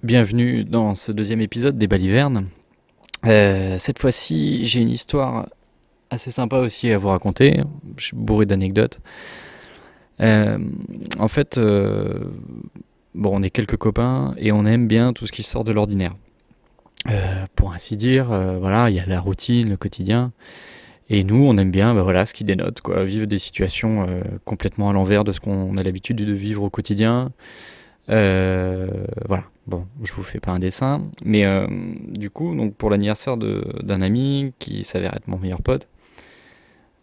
Bienvenue dans ce deuxième épisode des Balivernes. Cette fois-ci, j'ai une histoire assez sympa aussi à vous raconter. Je suis bourré d'anecdotes. Euh, en fait, bon, on est quelques copains et on aime bien tout ce qui sort de l'ordinaire. Pour ainsi dire, voilà, il y a la routine, le quotidien. Et nous, on aime bien, bah voilà, ce qui dénote, quoi. Vivre des situations complètement à l'envers de ce qu'on a l'habitude de vivre au quotidien. Voilà. Bon, je vous fais pas un dessin, mais du coup, donc pour l'anniversaire d'un ami qui s'avère être mon meilleur pote,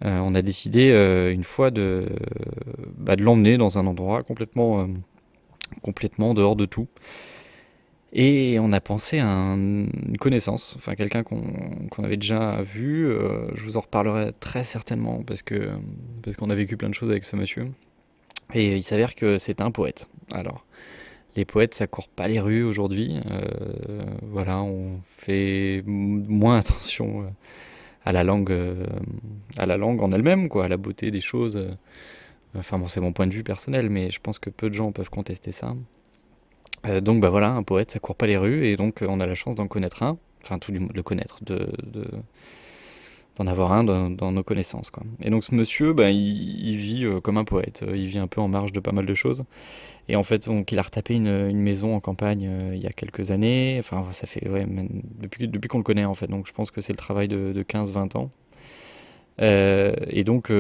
on a décidé une fois de l'emmener dans un endroit complètement dehors de tout. Et on a pensé à une connaissance, enfin quelqu'un qu'on avait déjà vu. Je vous en reparlerai très certainement parce qu'on a vécu plein de choses avec ce monsieur. Et il s'avère que c'est un poète. Alors, les poètes, ça court pas les rues aujourd'hui. Voilà, on fait moins attention à la langue en elle-même, quoi, à la beauté des choses. Enfin bon, c'est mon point de vue personnel, mais je pense que peu de gens peuvent contester ça. Donc bah voilà, un poète, ça court pas les rues, et donc on a la chance d'en connaître un. Enfin, tout du moins de le connaître, d'en avoir un dans nos connaissances, quoi. Et donc ce monsieur, bah, il vit comme un poète. Il vit un peu en marge de pas mal de choses. Et en fait, donc, il a retapé une maison en campagne il y a quelques années. Enfin, ça fait ouais, depuis qu'on le connaît, en fait. Donc, je pense que c'est le travail de 15-20 ans. Et donc,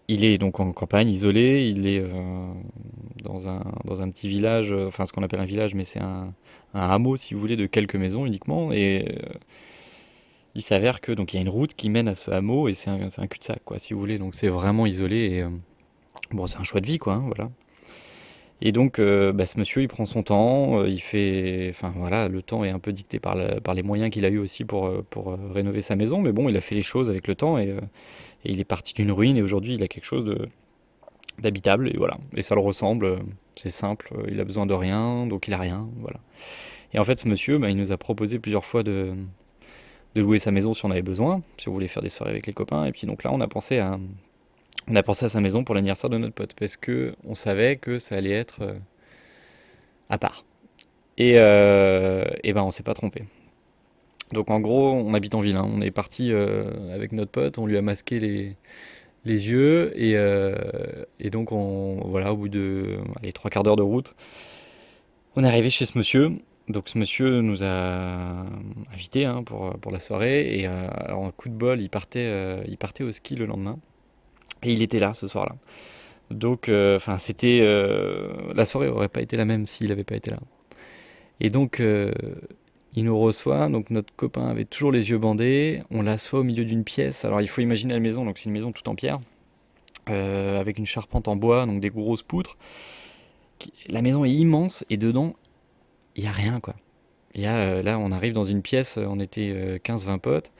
il est donc en campagne, isolé. Il est dans un petit village, enfin, ce qu'on appelle un village, mais c'est un hameau, si vous voulez, de quelques maisons uniquement. Et il s'avère que donc il y a une route qui mène à ce hameau et c'est un cul-de-sac, quoi, si vous voulez. Donc, c'est vraiment isolé. Et bon, c'est un choix de vie, quoi, hein, voilà. Et donc, bah, ce monsieur, il prend son temps, il fait, enfin voilà, le temps est un peu dicté par les moyens qu'il a eu aussi pour rénover sa maison, mais bon, il a fait les choses avec le temps et il est parti d'une ruine et aujourd'hui, il a quelque chose d'habitable et voilà. Et ça le ressemble, c'est simple, il a besoin de rien, donc il a rien, voilà. Et en fait, ce monsieur, bah, il nous a proposé plusieurs fois de louer sa maison si on avait besoin, si on voulait faire des soirées avec les copains. Et puis donc là, on a pensé à sa maison pour l'anniversaire de notre pote parce que on savait que ça allait être à part. Et ben on s'est pas trompé. Donc en gros, on habite en ville, hein. On est parti avec notre pote, on lui a masqué les yeux et donc voilà, au bout de allez, trois quarts d'heure de route, on est arrivé chez ce monsieur. Donc ce monsieur nous a invités, hein, pour la soirée et alors un coup de bol, il partait au ski le lendemain et il était là ce soir-là. Donc enfin c'était la soirée aurait pas été la même s'il n'avait pas été là. Et donc, il nous reçoit, donc notre copain avait toujours les yeux bandés, on l'assoit au milieu d'une pièce. Alors il faut imaginer la maison, donc c'est une maison toute en pierre, avec une charpente en bois, donc des grosses poutres. La maison est immense et dedans, il n'y a rien, quoi. Là, on arrive dans une pièce, on était 15-20 potes,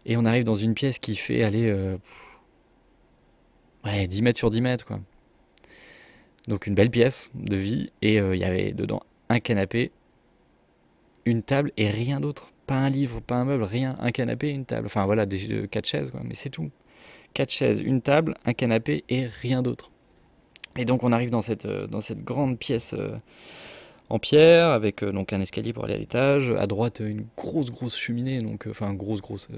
et on arrive dans une pièce qui fait aller ouais, 10 mètres sur 10 mètres, quoi. Donc une belle pièce de vie, et il y avait dedans un canapé, une table et rien d'autre. Pas un livre, pas un meuble, rien. Un canapé, une table. Enfin voilà, quatre chaises, quoi. Mais c'est tout. Quatre chaises, une table, un canapé et rien d'autre. Et donc on arrive dans cette grande pièce en pierre avec donc un escalier pour aller à l'étage. À droite, une grosse cheminée. Donc, enfin, grosse.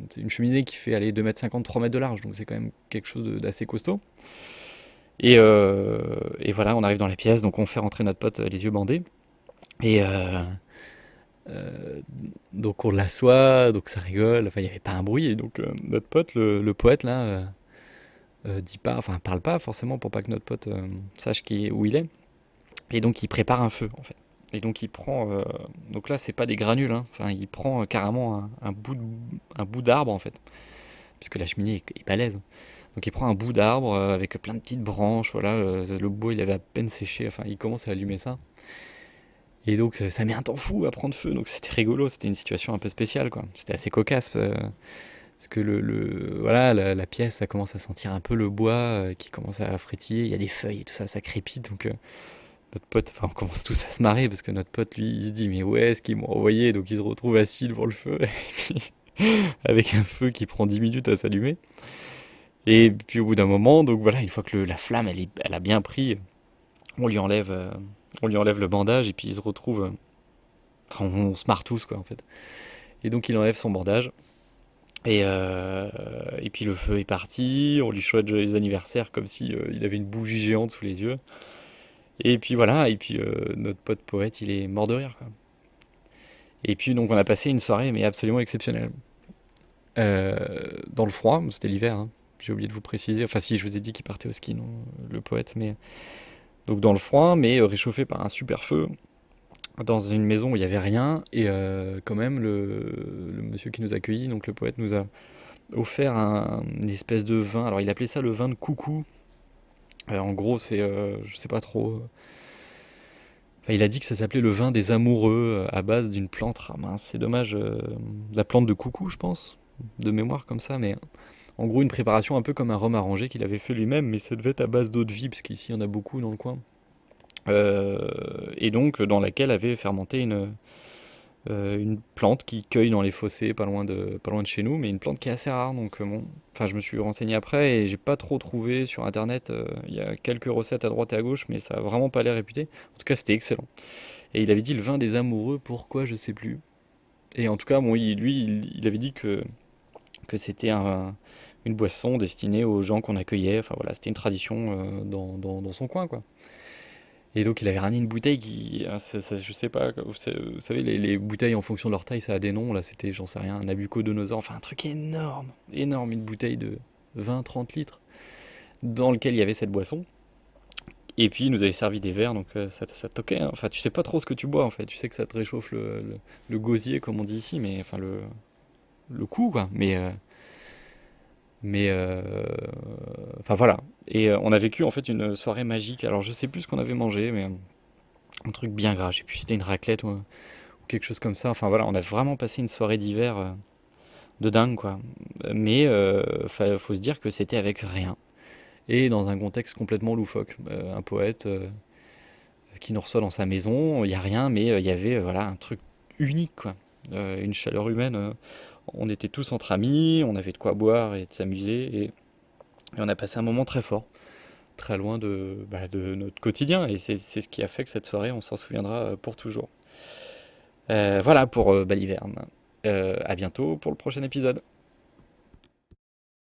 C'est une cheminée qui fait aller 2,50 m, 3 mètres de large. Donc c'est quand même quelque chose d'assez costaud. Et voilà, on arrive dans la pièce. Donc on fait rentrer notre pote les yeux bandés. Et, Euh, donc on l'assoit, donc ça rigole, enfin il n'y avait pas un bruit, et donc notre pote, le poète là, dit pas, enfin parle pas forcément pour pas que notre pote sache où il est, et donc il prépare un feu en fait. Et donc il prend, donc là c'est pas des granules, hein. Enfin il prend carrément un bout d'arbre en fait, puisque la cheminée est balèze. Donc il prend un bout d'arbre avec plein de petites branches, voilà, le bois il avait à peine séché, enfin il commence à allumer ça. Et donc ça met un temps fou à prendre feu, donc c'était rigolo, c'était une situation un peu spéciale, quoi. C'était assez cocasse, parce que voilà, la pièce, ça commence à sentir un peu le bois qui commence à frétiller, il y a des feuilles et tout ça, ça crépite, donc notre pote, enfin on commence tous à se marrer, parce que notre pote, lui, il se dit mais où est-ce qu'ils m'ont envoyé, donc il se retrouve assis devant le feu, et puis, avec un feu qui prend 10 minutes à s'allumer. Et puis au bout d'un moment, donc voilà, une fois que la flamme, elle a bien pris, on lui enlève On lui enlève le bandage et puis il se retrouve. Enfin, on se marre tous, quoi, en fait. Et donc il enlève son bandage. Et puis le feu est parti, on lui souhaite joyeux anniversaire comme si il avait une bougie géante sous les yeux. Et puis voilà, et puis notre pote poète, il est mort de rire, quoi. Et puis donc on a passé une soirée mais absolument exceptionnelle. Dans le froid, c'était l'hiver, hein. J'ai oublié de vous préciser. Enfin si, je vous ai dit qu'il partait au ski, non, le poète, mais donc dans le froid, mais réchauffé par un super feu, dans une maison où il y avait rien. Et quand même, le monsieur qui nous a accueillis, donc le poète, nous a offert une espèce de vin. Alors il appelait ça le vin de coucou. En gros, c'est, je sais pas trop. Enfin, il a dit que ça s'appelait le vin des amoureux à base d'une plante. Ah mince, c'est dommage, la plante de coucou, je pense, de mémoire comme ça. Mais en gros, une préparation un peu comme un rhum arrangé qu'il avait fait lui-même, mais ça devait être à base d'eau de vie, parce qu'ici, il y en a beaucoup dans le coin. Et donc, dans laquelle avait fermenté une plante qui cueille dans les fossés pas loin de chez nous, mais une plante qui est assez rare. Donc, bon, enfin, je me suis renseigné après et j'ai pas trop trouvé sur internet. Il y a quelques recettes à droite et à gauche, mais ça a vraiment pas l'air réputé. En tout cas, c'était excellent. Et il avait dit le vin des amoureux, pourquoi je sais plus. Et en tout cas, bon, il avait dit que c'était une boisson destinée aux gens qu'on accueillait. Enfin voilà, c'était une tradition dans son coin, quoi. Et donc il avait ramené une bouteille qui, je sais pas, vous savez, les bouteilles en fonction de leur taille, ça a des noms. Là, c'était, j'en sais rien, un Nabucodonosor, enfin un truc énorme, énorme, une bouteille de 20-30 litres, dans lequel il y avait cette boisson. Et puis il nous avait servi des verres, donc ça toquait, hein. Enfin, tu sais pas trop ce que tu bois, en fait. Tu sais que ça te réchauffe le gosier, comme on dit ici, mais enfin le cou, quoi. Enfin voilà. Et on a vécu en fait une soirée magique. Alors je sais plus ce qu'on avait mangé, mais un truc bien gras. Je sais plus si c'était une raclette ou quelque chose comme ça. Enfin voilà, on a vraiment passé une soirée d'hiver de dingue, quoi. Mais faut se dire que c'était avec rien. Et dans un contexte complètement loufoque. Un poète qui nous reçoit dans sa maison, il n'y a rien, mais il y avait voilà, un truc unique, quoi. Une chaleur humaine. On était tous entre amis, on avait de quoi boire et de s'amuser. Et on a passé un moment très fort, très loin de notre quotidien. Et c'est ce qui a fait que cette soirée, on s'en souviendra pour toujours. Voilà pour Baliverne. À bientôt pour le prochain épisode.